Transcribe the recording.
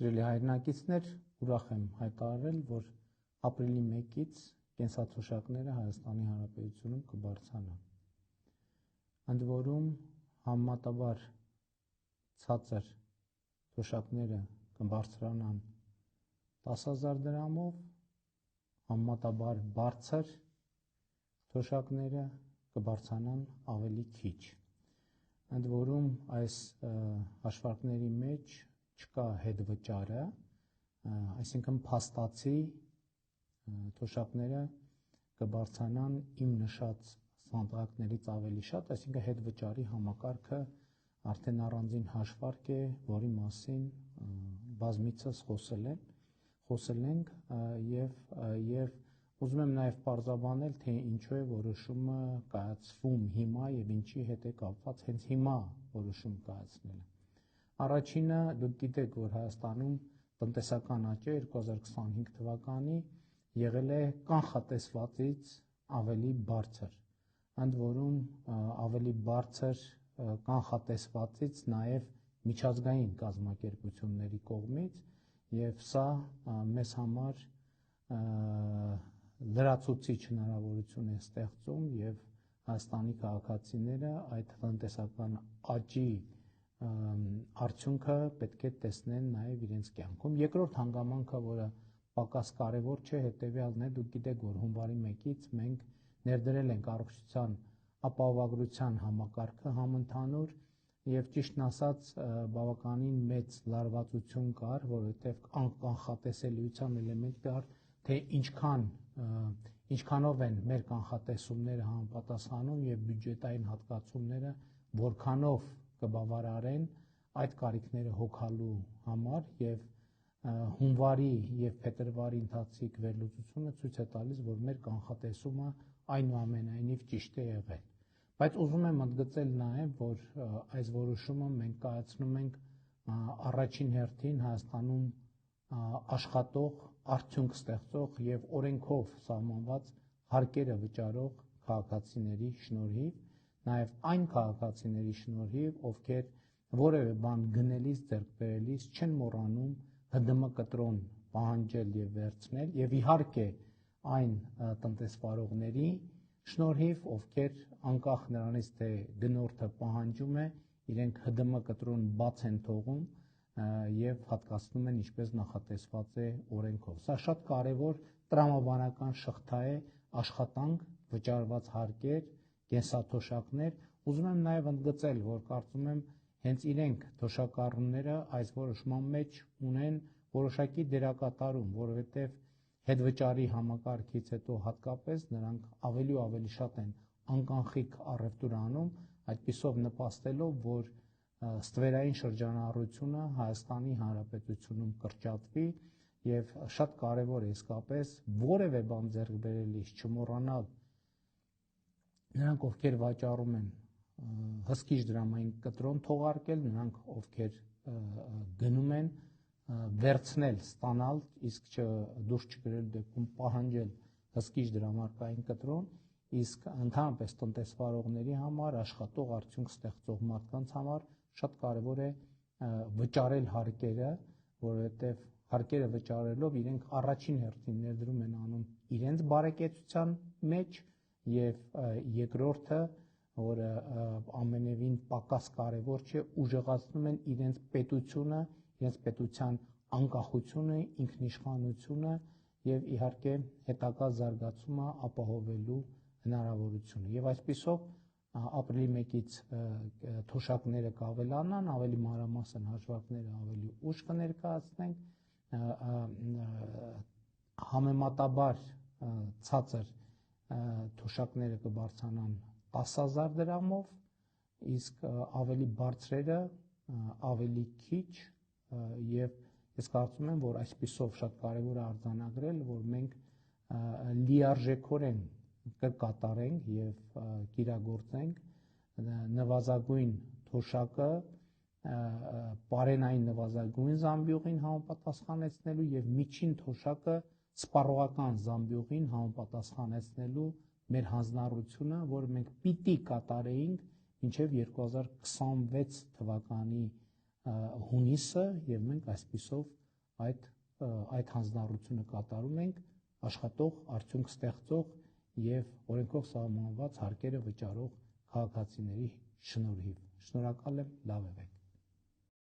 Սիրելի հայրենակիցներ, ուրախ եմ հայտարարել, որ ապրիլի 1-ից կենսաթոշակները Հայաստանի Հանրապետությունում կբարձրանան։ Ընդ որում համեմատաբար ցածր թոշակները կբարձրանան 10,000 դրամով, համեմատաբար բարձր թոշակները կբարձրանան ավելի քիչ։ Ընդ որում այս հաշվարկների մեջ չկա հետվճարը, այսինքն փաստացի թոշակները կբարձրանան իմ նշած սանդղակներից ավելի շատ, այսինքն հետվճարի համակարգը արդեն առանձին հաշվարկ է, որի մասին բազմիցս խոսել ենք եւ ուզում եմ նաև պարզաբանել, թե ինչու է որոշումը կայացվում հիմա եւ ինչի հետ է կապված հենց հիմա որոշում կայացնելը։ Առաջինը, դուք գիտեք, որ Հայաստանում տնտեսական աճը 2025 թվականի եղել է կանխատեսվածից ավելի բարձր, ընդ որում ավելի բարձր կանխատեսվածից նաև միջազգային կազմակերպությունների կողմից, եւ սա մեզ համար լրացուցիչ հնարավորություն է ստեղծում եւ Հայաստանի քաղաքացիները այդ տնտեսական աճի արդյունքը պետք է տեսնեն նաև իրենց կյանքում։ Երկրորդ հանգամանքը, որը պակաս կարևոր չէ, հետեւյալն է, դուք գիտեք, որ հունվարի 1-ից մենք ներդրել ենք առողջության ապահովագրության համակարգը համընդհանուր եւ ճիշտն ասած բավականին մեծ լարվածություն կար, որովհետեւ անկանխատեսելիության էլեմենտ կար, թե ինչքանով են մեր կանխատեսումները համապատասխանում եւ բյուջետային հատկացումները որքանով կբավարարեն այդ կարիքները հոգալու համար եւ հունվարի եւ փետրվարի ընթացիկ վերլուծությունը ցույց է տալիս, որ մեր կանխատեսումը այնուամենայնիվ ճիշտ է եղել։ Բայց ուզում եմ ընդգծել նաեւ, որ այս որոշումը մենք կայացնում ենք առաջին հերթին Հայաստանում աշխատող, արդյունք ստեղծող եւ օրենքով սահմանված հարկերը վճարող քաղաքացիների շնորհիվ, նաեւ այն քաղաքացիների շնորհիվ, ովքեր որևէ բան գնելիս, ձեռք բերելիս չեն մոռանում ՀԴՄ կտրոն պահանջել եւ վերցնել, եւ իհարկե այն տնտեսվարողների շնորհիվ, ովքեր անկախ նրանից, թե գնորդը պահանջում է, իրենք ՀԴՄ կտրոն բաց են թողում եւ հատկացնում են ինչպես նախատեսված է օրենքով։ Սա շատ կարեւոր տրամաբանական շղթա է, աշխատանք, վճարված հարկեր, կենսաթոշակներ։ Ուզում եմ նաեւ ընդգծել, որ կարծում եմ հենց իրենք թոշակառուները այս որոշման մեջ ունեն որոշակի դերակատարում, որովհետեւ հետվճարի համակարգից հետո հատկապես նրանք ավելի ու ավելի շատ են անկանխիկ առևտուր անում, այդպիսով նպաստելով, որ ստվերային շրջանառությունը Հայաստանի Հանրապետությունում կրճատվի եւ շատ կարեւոր է իսկապես որևէ բան ձեռք բերելիս չմոռանալ նրանք, ովքեր վաճառում են հսկիչ դրամային կտրոն թողարկել, նրանք, ովքեր գնում են վերցնել, ստանալ, իսկ դուրս չգրելու դեպքում պահանջել հսկիչ դրամարկային կտրոն, իսկ ընդհանրապես տնտեսվարողների համար, աշխատող արդյունք ստեղծող մարդկանց համար շատ կարևոր է վճարել հարկերը, որովհետև հարկերը վճարելով իրենք առաջին հերթին ներդրում են անում իրենց բարեկեցության մեջ եւ երկրորդը, որը ամենևին պակաս կարևոր չէ, ուժեղացնում են իրենց պետությունը, իրենց պետության անկախությունը, ինքնիշխանությունը եւ իհարկե հետագա զարգացումը ապահովելու հնարավորությունը։ Եվ այսպիսով ապրիլի 1-ից թոշակները կավելանան, ավելի մանրամասն հաշվարկները ավելի ուշ կներկայացնենք, համեմատաբար ցածր թոշակները կբարձրանան 10,000 դրամով, իսկ ավելի բարձրերը ավելի քիչ եւ ես կարծում եմ, որ այսպիսով շատ կարեւոր է արձանագրել, որ մենք լիարժեքորեն կկատարենք եւ կիրագործենք նվազագույն թոշակը պարենային նվազագույն զամբյուղին համապատասխանեցնելու եւ միջին թոշակը սպառողական զամբյուղին համապատասխանեցնելու մեր հանձնառությունը, որը մենք պիտի կատարեինք մինչև 2026 թվականի հունիսը եւ մենք այսպիսով այդ հանձնառությունը կատարում ենք աշխատող, արդյունք ստեղծող եւ օրենքով սահմանված հարկերը վճարող քաղաքացիների շնորհիվ։ Շնորհակալ եմ, լավ եղեք։